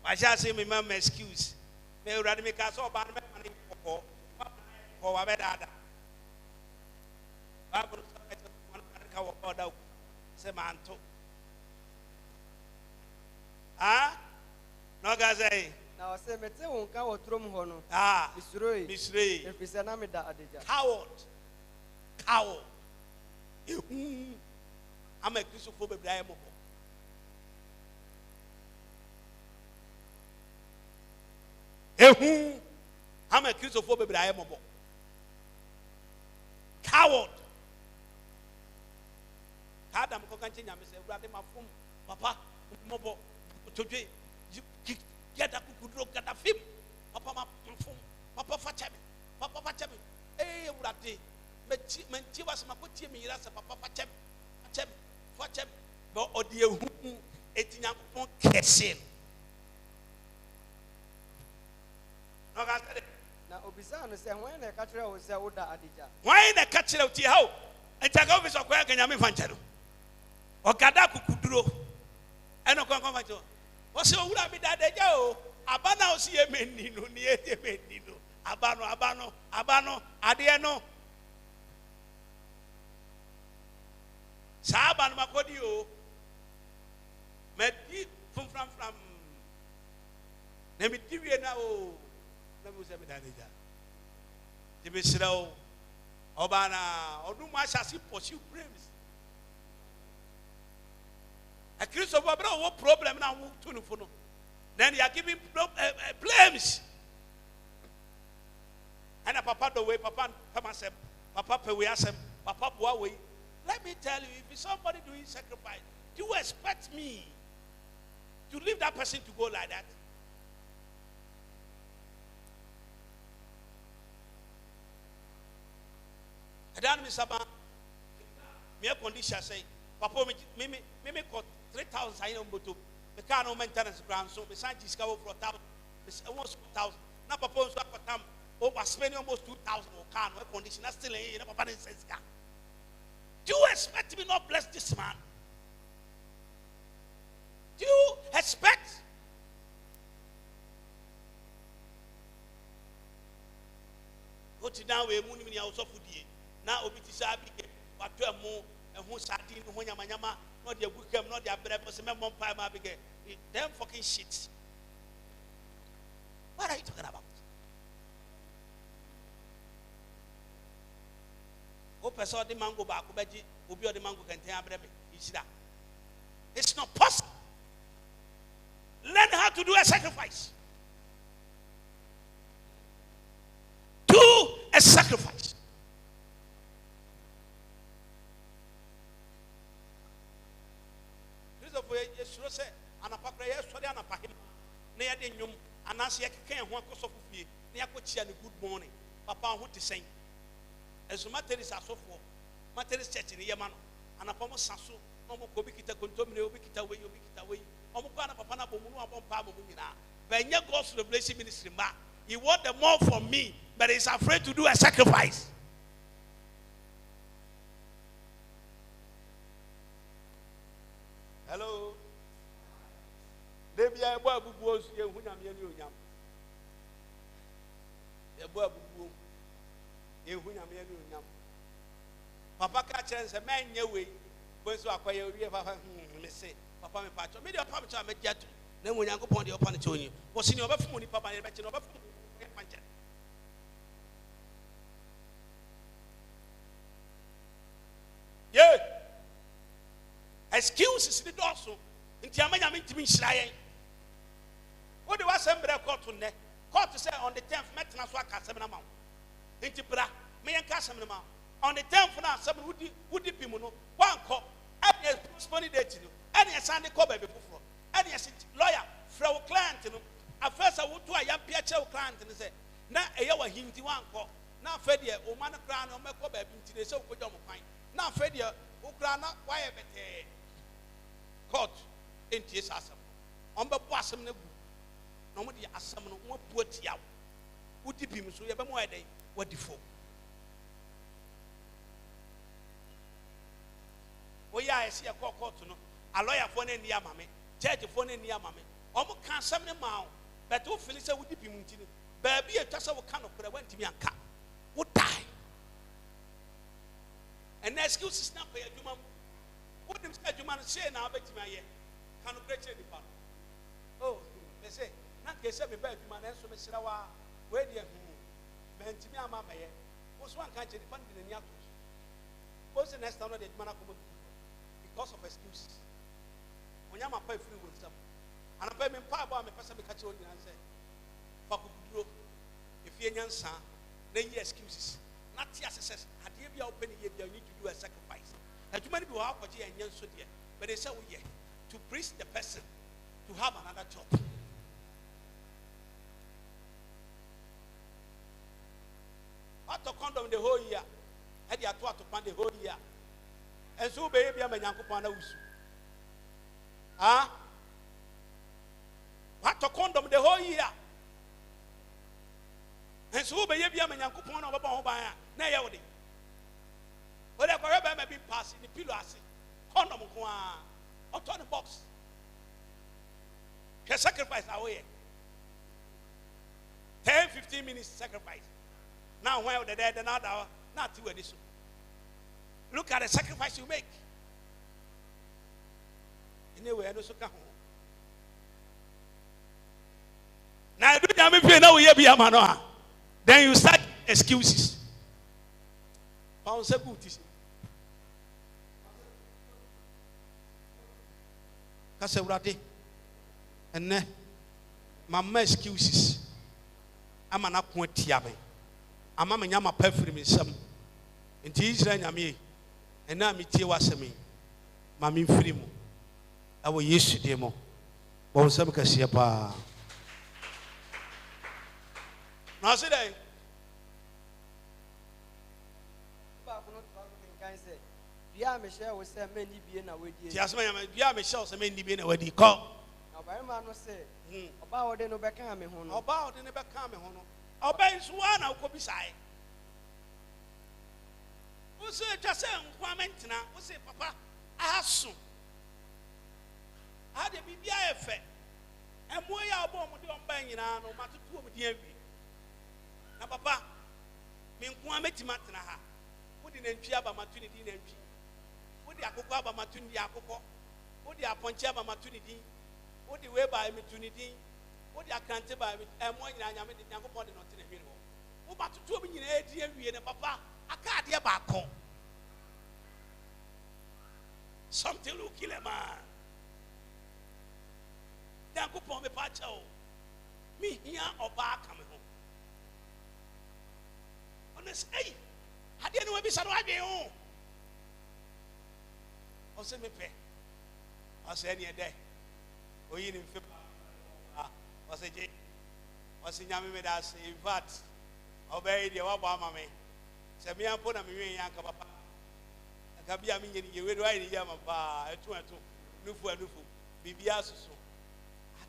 wa sha se me ma excuse me Awurade me ka so ba na me ma ne kokɔ ko wa be da da ba bro so ka wo da se manto ah no ga say na ɔsɛ mete wo nka wɔ torom hɔ no ah misuroi misrei ɛfiri sɛ na meda adagya coward ehu ama Kristofo bebre aye mo ehu ama Kristofo bebre aye mo coward Adam ko kan nyame se Awurade mafom papa mobo todwe gada kukudro gada fim papa mafom papa fachame Awurade menti was makotie me yira se papa fachame bo odi ehu etinyankopon kese no ga sɛ na obisaa no sɛ hwan na ɛka kyerɛ wo sɛ woda adagya why na ka kyerɛ uti how ntaka obi so kwa nyame fanche no ogada kukuduro eno kwa fanche o se owura bi da adagya o abana o si emeni no ni emeni no abano ade no Saban makodi o medi from na mi diwie na o na mi se mi da deja ti be sira o obana odun ma shasi pursue dreams a Christ over bro what problem na wo to no fo no then you are giving blames and a papa the way papa come asem papa pe we asem papa boa we. Let me tell you, if somebody doing sacrifice, do you expect me to leave that person to go like that? I don't miss about me condition say, Papa, me got 3,000 I know moto. The car no maintenance ground, so besides discover for 1,000, almost 2,000. Now Papa was over spending almost 2,000 or car no condition. That's still in Papa sense car. Do you expect me not bless this man? Do you expect? Go to now we muni mini also foodie. Now obi ti sabi ke watu emu ehu sardine ho nyama nyama no de bukem no de abrebe se me mompa ma bige. Them fucking shit. What are you talking about? O person the mango ba ko beji obi o the mango kenten abrebe isira. It's not possible. Learn how to do a sacrifice. Do a sacrifice. Christopher Yeshua said, "Anapakra Yeshua anapahim. Na ya de nyum anase yakeka ho akosofo fie. Na yakochia ne good morning. Papa ho te sen. Ezuma teresa asofo. Materis church ni yema no. Anapomo saso. Omo ko bi kita kontomire obi kita we. Omo kwa na papa na bomunu abompa mo nyina. Benye God's Revelation Ministry ma. He want the more from me, but he's afraid to do a sacrifice. Hello. Debi ebo abubu osu ye hunyam ye ni onyam. Ebo abubu ye hunyam ye ni onyam. Papa ka chere se menye we. Bo so akoye owie papa me say papa me pa cho. Me dey papa me cho me dia to. Na mo nyankopon dey opa ne cho yin. Wo si ni obafu ni papa ne be che no obafu. Yeah. Excuses the door so. Inti amanya me ntimi nhyira yen. What do I say? Court to ne. Court to say on the 10th, Metna Swaka Seminamount. Intibra, me and Casamama. On the 10th, now, seven would dip him. One call, and yes, postponed date, and yes, Sunday call baby before. And yes, lawyer, Frau client, at first I would to a young Piacho client and say, now a yawa hinty one call. Now, Fedia, O man of crown, or Mako baby, today, so good on fine. Now, Fedia, Ukrana, why a court in Tis Assam. On the Bossam, nobody Assam, no put yaw. Would dip him so you have a more day. What the folk? Oh, yeah, I see a court to know. A lawyer phone in the Yamame, judge phone in the Yamame. Almost can't summon a mouth, but two Phyllis would dip him into it. Baby, a tussle of canoe, but I went to me and cat. Would die. And the excuse is not pay a human. What them said you man say now, bet my year. Can you break the part? Oh, they say, not get me back to my answer, Mr. Awa, where do you? Mentimi ama maye was one can't defend in the yatos. Was the next time that man because of excuses. When I'm a pay free with some, and I pay me power, my person catch on and say, Fakudro, if you're young son, then you excuses. Not yes, says, I give you open here, you need to do a sacrifice. And too many people are here and young so dear, but they say, oh, yeah, to preach the person to have another job. To condom the whole year, had you to pan the whole year, and so baby, I'm a young upon us. Ah, what to condom the whole year, and so baby, I'm a young upon of a bomb by a nayawdi. But I forever may be passing the pillow, I see condom or turn the box. Can sacrifice away 10-15 minutes sacrifice. Now, while they're dead, another hour, not to addition. Look at the sacrifice you make. Anyway, I don't so come home. Now, do you if you know you be a man? Then you start excuses. Found some good. Kasewrade. And then, my excuses. I'm an appoint tiabe. Ama me nyama pafiri me nsam nti Israel nyame e na me tie wasemi ma me mfiri mu awo Yesu de mo bo nsam kase pa na se dai ba kono to kan say bia me share wo say mani bie na wadi ti asema nyama bia me share wo say mani bie na wadi ko na ba ma no say oba wo de no beka me ho no oba wo de ne beka me ho no obey suana ukobisae use twase nkwamentina use papa aso ade bibia efe emoya obo mo de omba nyina no matutu omdi awi na papa me nkwametima tena ha wodi nantwi aba matuni di nantwi wodi akoko aba matuni di akoko wodi aponche aba matuni di wodi weba emituni di what the account by more than I made the young body not in a hero. Who but to 2 minutes, and papa, I can't hear back home. Something will kill a man. Then go for me, Pacho. Me here or back coming home. Honest, hey, I didn't know if it's a right home. I'll send me pay. I'll say any day. Or you didn't feel. Was in Yami with us, in fact, obey the Obama. Samia put a million Yanka. Kabia meaning you will write Yama bar, a 2 and 2, Nufu and Nufu, Bibiasu.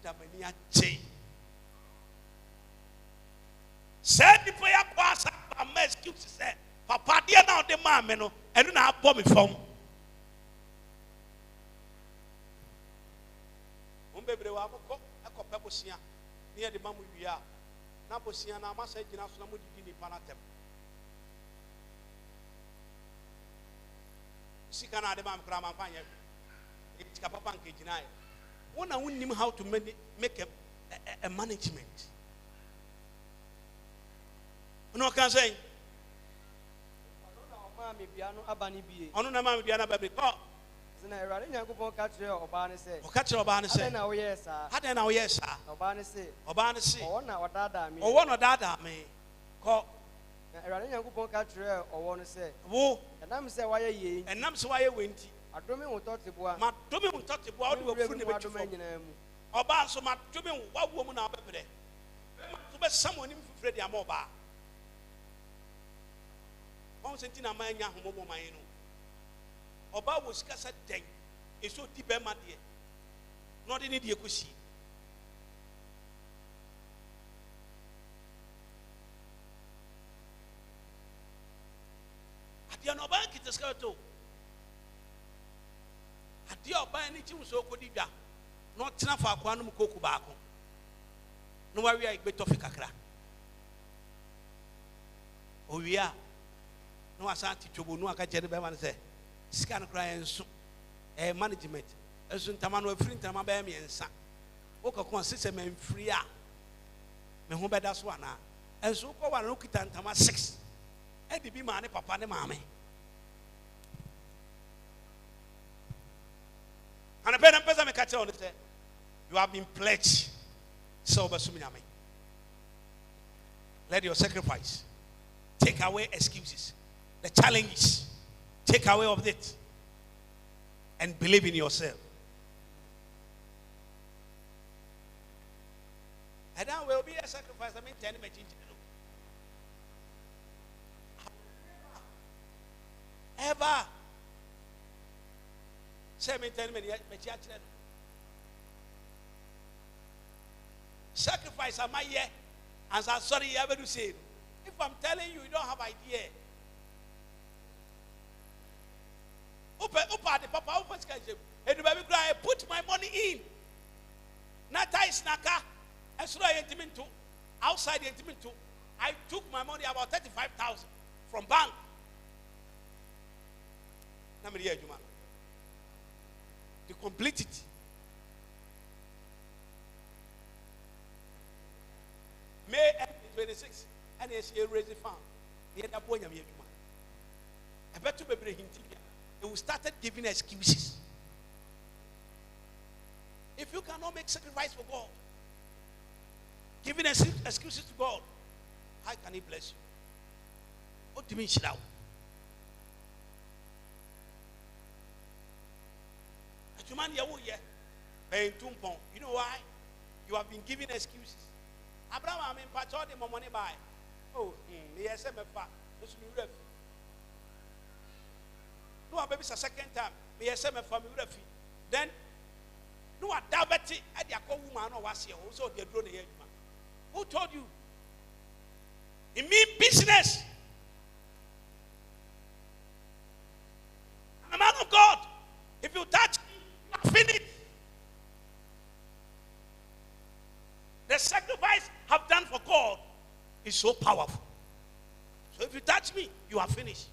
Adamania chain. Said the prayer pass a mess, said, Papa, dear now the mamma, and then I'll bomb it from. Umbe, a copabosia. Near the Mamu we are. Naposiana, must say, National Dini Panatem. Sikana de Mam Kramapanya. It's Capapanki deny. One I wouldn't know how to make a management. No, can say. Mammy piano abani be. On a mammy piano baby. na Awurade Nyankopɔn ka kyerɛ ɔbaa no sɛ, ɔka kyerɛ ɔbaa no "Adɛn sɛ, na woyɛɛ saa?" adɛn na woyɛɛ saa? Ɔbaa no sɛ, ɔbaa no se, "Ɔwɔ na ɔdaadaa me." ɔwɔ no daadaa me. Kɔ, Na Awurade Nyankopɔn ka kyerɛ ɔwɔ no sɛ, wo, "Ɛnam sɛ woayɛ yei, ɛnam sɛ woayɛ wei nti, adome wo tɔteboa, madome wo ntɔteboa, wode wura wafuru ne mu bɛtwi adoma fam. nyinaa mu." Ɔbaa nso madome wo, woawoɔ mu na wobɛbrɛ. Wobɛsam w'anim fifire de ama ɔbaa. Ɔmo sɛ nti na ama anya ahomɔbɔ man yi no. Ɔbaa wɔ sika sɛ dɛn, ɛsɛ ɔdi bɛrima deɛ, na ɔde ne deɛ kɔsie. Adeɛ no ɔbaa nkita sika to. Adeɛ ɔbaa ne kyi wo sɛ ɔkɔdi dwa, na ɔtena faako anom kooko baako. Na wawie a ɛgbɛtɔ fi kakra. Owie a, na wasan te twobo no aka kyerɛ ne bɛrima no sɛ, sika no koraa ɛnso, ɛyɛ management. Ɛso ntama no afiri ntama bɛyɛ mmiɛnsa. Wokɔkɔ sɛ sɛ mamfiri a, me ho bɛda so anaa. Ɛnso wokɔware no wokita ntama 6. Ɛde bi maa ne papa ne maame. Anapɛ na mpɛ sɛ meka kyerɛ wo no sɛ, you have been pledged sɛ wobɛsom Nyame. Let your sacrifice take away excuses, the challenges, take away of it, and believe in yourself. And that will be a sacrifice. I mean, 10 minutes. Ever. Say me 10 minutes. Sacrifice am I here? As I'm sorry, you ever do say. If I'm telling you, you don't have idea. Open the papa, open the and the baby cry, I put my money in. Nata is naka. And so I intimate too. Outside the intimate too. I took my money about 35,000 from bank. To complete it. May 26, and he raised the fund. He had a boy. I bet to be bringing him. We started giving excuses. If you cannot make sacrifice for God, giving excuses to God, how can He bless you? What do you mean, Shilao? You know why? You have been giving excuses. Abraham, I mean, but all the money buy. Oh, yes, I'm a fat. No, baby, it's a second time. Yes, I'm a family. Then, no, I diabetic at the woman or was here. Also, they're doing the man. Who told you? It means business. I'm a man of God. If you touch me, you are finished. The sacrifice I've done for God is so powerful. So if you touch me, you are finished.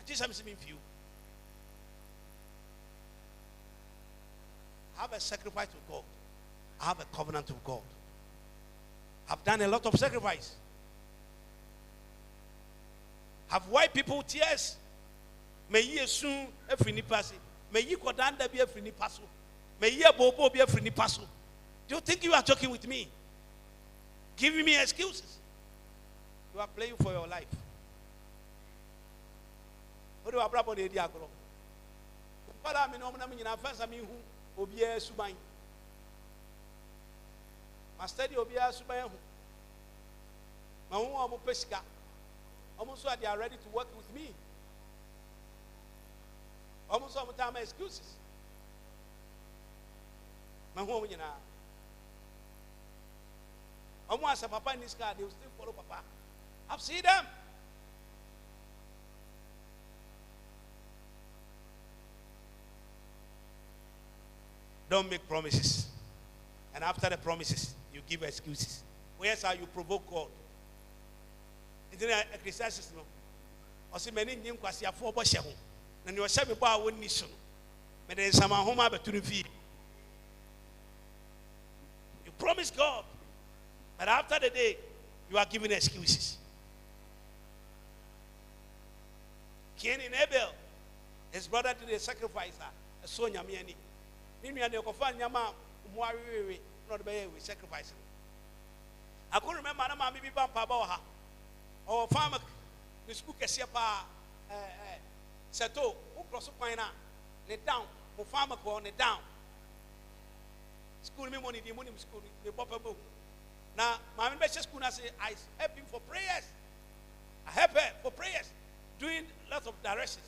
I just am saying for you. I have a sacrifice with God. I have a covenant with God. I've done a lot of sacrifice. I've wiped people tears. May ye soon a free pass. May ye go down there be a free pass. May ye bobo be a free pass. Do you think you are talking with me? Giving me excuses. You are playing for your life. What do I bring on the diagro? But I mean, I'm first. I mean, who be a subai? My study will be a subai. My own pesca. Almost so they are ready to work with me. Almost all the time, excuses. My home, you know. Almost a papa in this car, they will still follow papa. I've seen them. Don't make promises. And after the promises, you give excuses. Where's how you provoke God? Isn't it a Christian system? Or see many name kwasi afọ bọ hye ho. Na ne o hye me bọ a wonni so no. Me de nsama homa betunu fi. You promise God. But after the day, you are giving excuses. Cain and Abel, his brother did a sacrifice. A son Yamiani. Nimi and the Kofan Yama, Mwari, not by we sacrifice. I couldn't remember Mamma Bibi Paboha or farmer, the school Kasiapa, Sato, who cross a pina, let down, who farmer on it down. School me money, the money school, the Papa book. Now, my membership school, I say, I help him for prayers. I help her for prayers, doing lots of directions.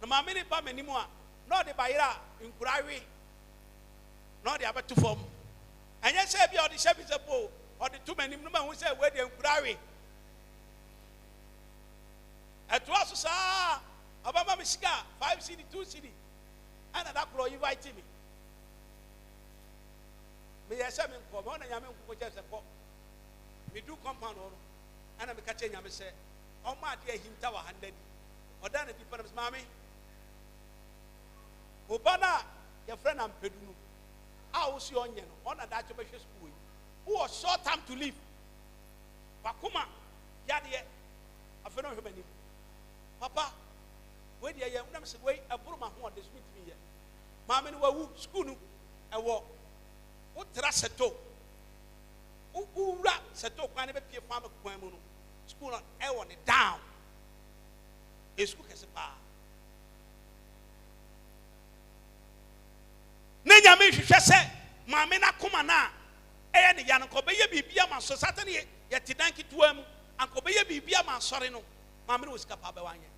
No, my minute bomb anymore, not the Baira, inquiry, not the other two form. And yes, say, be all the shepherd or the two men who say, where the inquiry. At once, sir, Obama Miska, 5 city, 2 city, and that girl invited me. Me I say me ko me na nyame ko je se ko me do compound no ana me ka che nyame se o ma de ahinta wa handa di oda na pipa na mami obana your friend am pedunu a wo si onye no ona da che be hwe school who was short time to leave bakuma ya de afa no hwe bani papa we de ye una me se we aburu ma ho de sweet me ye mami no wa wu school no e wo Utra seto. Ura seto kwani be pie fam kwan mu no. School on e won it down. E school kese pa. Ne nyame hwehwe se maame na koma na e ne ya no ko be ye bibia ma so satani ye tidanki tuam anko be ye bibia ma sore no maame no sika pa be wanye.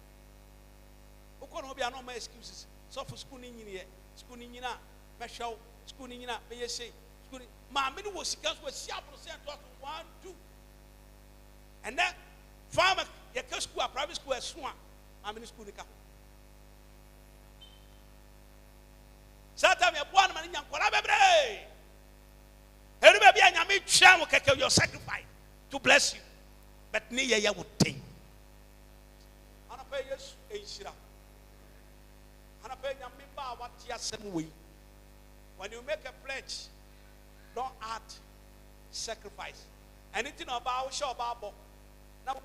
Uko no bia no ma excuses. So for school ni nyine ye. School ni nyina me hwew. School ni nyina be ye say Mammy was sharp percent 1, 2. And then farmer, your school, private school, as swan. I'm in school. Sometimes you're born man in your collaborate. And maybe I may share your sacrifice to bless you. But near you would think. And I pay yes, a shira. And I pay your member what you send way. When you make a pledge, don't add sacrifice. Anything about show about now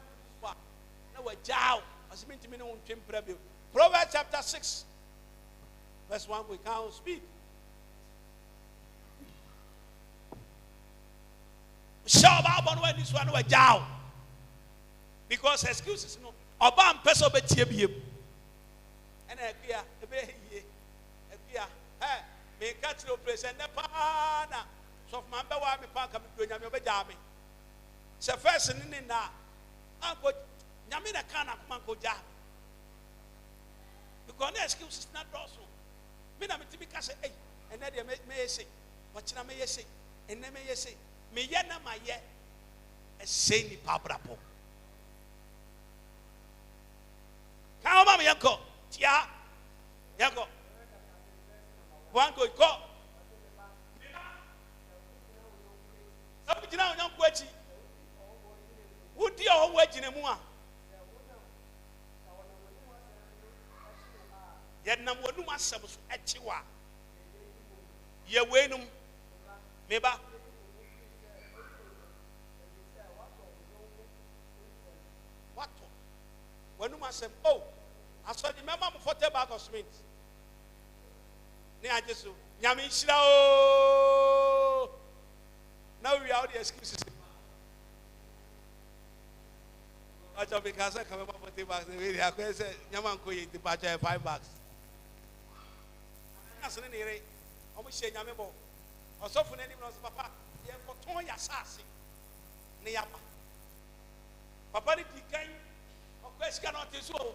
we're jail. As mean to me no preview. Proverbs chapter 6, verse 1. We can't speak. Show about when this one we're jail. Because excuses no. Obam peso betiebi. And hey, me catch no place and the pana. So my bawa me pa come to nyame obejame se first ni na anko nyame na kana kuma ko ja because no excuses not also me na me tibi ka say eh and na de me say what na me say and na me say me ye na ma ye e say ni pa brapo ka o ma me yanko tia yanko one go Abijina onyan kwachi. Wudi o ho agina mu a. Ye nam wonum asem so echiwa. Ye wenum meba. What? Wonum asem oh. Aso di mema mo 40 bag of cement. Ne ajesu. Nyame nhira o. Now we are the excuses. I just because I come up for 10 bucks. We have to say, "Yaman koyi the budget 5 bucks." That's not near. I'm saying, "Yamebo." Also, for any of Papa, you have got 2 years sassy. Neyapa. Papa, the kind of question cannot do so.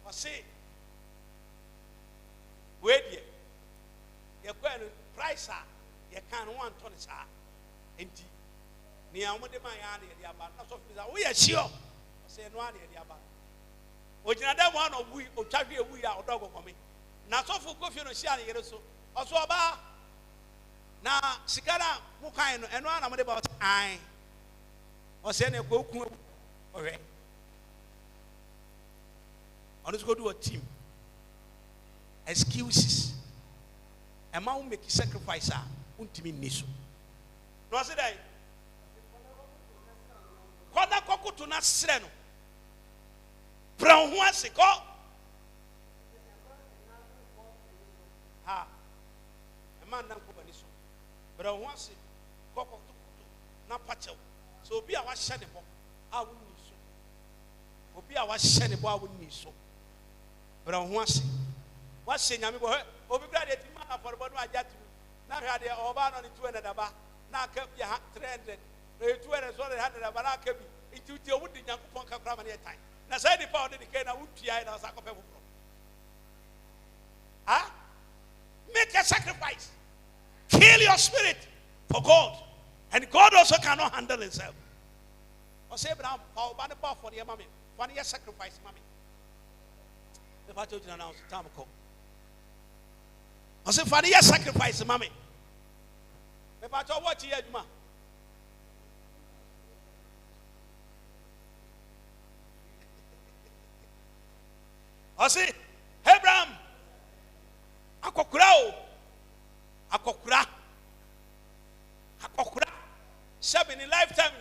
Or say, wait ye. You're going to price her. You can't want to say. Enti ni awon de man ya na de aba na so fi we are sure say no na de aba o jina da mo na wu o twa hwe wu ya o dogo komi na so fu go fi no sia na yere so o so oba na sikara mu kan no eno na mo de ba ai o se na ko ku o hwe on go do a team excuses e ma wo make sacrifice a untimi niso no say that kona kokutu na sre no bran ho ase ko ha a man nan ko bani so bra ho ase kokko na pachew so obi a wa hye ne bo a wonni so obi a wa hye ne bo a wonni so bra ho ase wa hye nyame bo obi bra de ti ma aforbo no agya tu na hwa de oba no ne 200 daba na aka bi 300 200 so 100 daba na aka bi iti owu di nyankopon kakra ma ne time na say the power de ke na wutua na sa kope fufuro make a sacrifice, kill your spirit for God, and God also cannot handle himself. I say Abraham power for the mommy for the sacrifice mommy the part you announce time ko I say for the sacrifice mommy the part what here juma I say Abraham akokura shabe in lifetime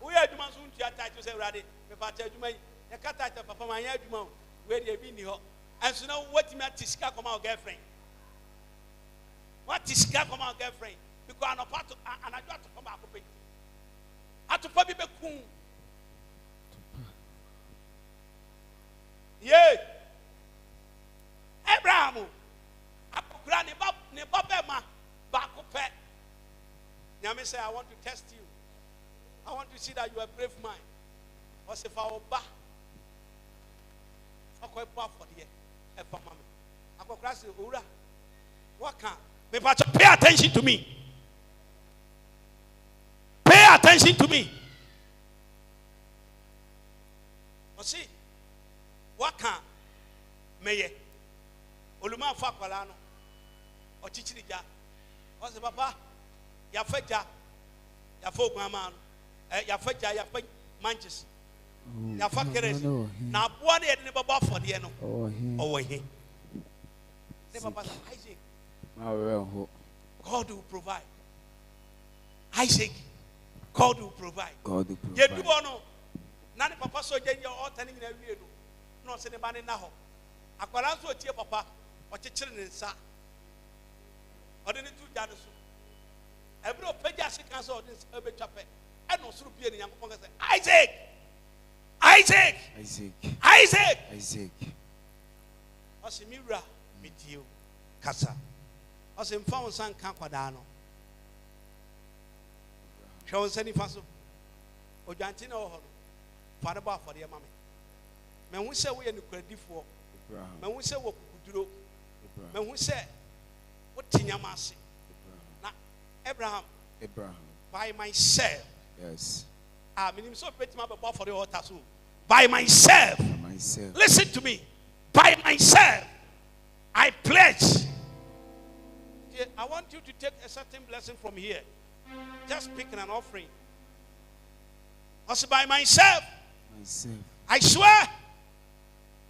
we are adwuma so ntua title say rade me pata adwuma ya kata ta papa man ya adwuma we dey bi ni ho enso na what me atisika come our girlfriend what tisika come our girlfriend because an part an adwa to come akopɛ atopa bi bekun yeah Abraham akokura ne babema ba kopɛ nyame say I want to test you. I want to see that you are a brave man. Because if I obey, I go back for the mama. I go cross the ura. What can? But pay attention to me. Pay attention to me. You see, what can? Meye. Oluma fa kwala no. O chichiri ja. O se papa, ya feja. Ya fo gwama no. Ya faja ya fa manches ya fa keres na aboa na yede ne baba afode no owo he ne papa Isaac God will provide. Isaac, God will provide. Ye do no na ne papa so je all tani na wie no no se ne ba ne na ho akwara so tie papa o chechire ne nsa o de ne tu ja no so every opeja se kan so o de ebetwape and no suru bia ne yankopon say Isaac Isaac Isaac Isaac Isaac Osimira medio kasa osim fa san kan kwada no hwe won sani fa so odwanti na ho no fa ne ba afode ma me hu se wo ye ne kradifo me hu se wo kukuduro me hu se wo tinyama ase na Abraham by myself. Yes. By myself. Listen to me. By myself. I pledge. I want you to take a certain blessing from here. Just pick an offering. Also by myself. I swear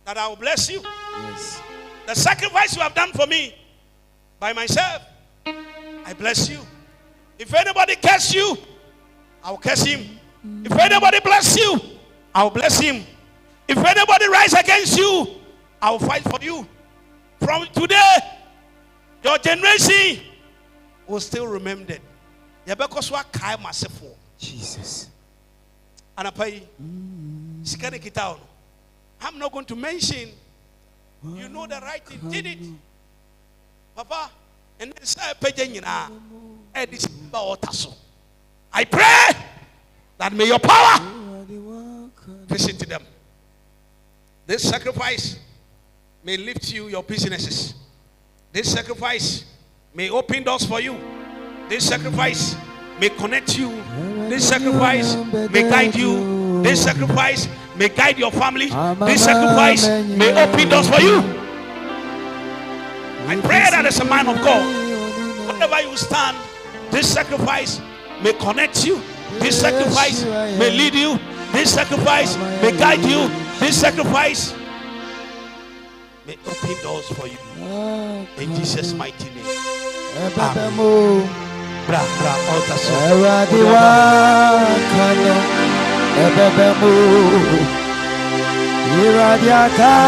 that I will bless you. Yes. The sacrifice you have done for me. By myself. I bless you. If anybody curse you, I will curse him. If anybody bless you, I will bless him. If anybody rise against you, I will fight for you. From today, your generation will still remember it. Jesus. And I pay. I'm not going to mention. You know the right thing did it. Papa, and then say I pray that may your power visit them. This sacrifice may lift you your businesses. This sacrifice may open doors for you. This sacrifice may connect you. This sacrifice may guide you. This sacrifice may guide your family. This sacrifice may open doors for you. I pray that as a man of God, wherever you stand, this sacrifice may connect you. This sacrifice may lead you. This sacrifice may guide you. This sacrifice may open doors for you. In Jesus' mighty name. Amen.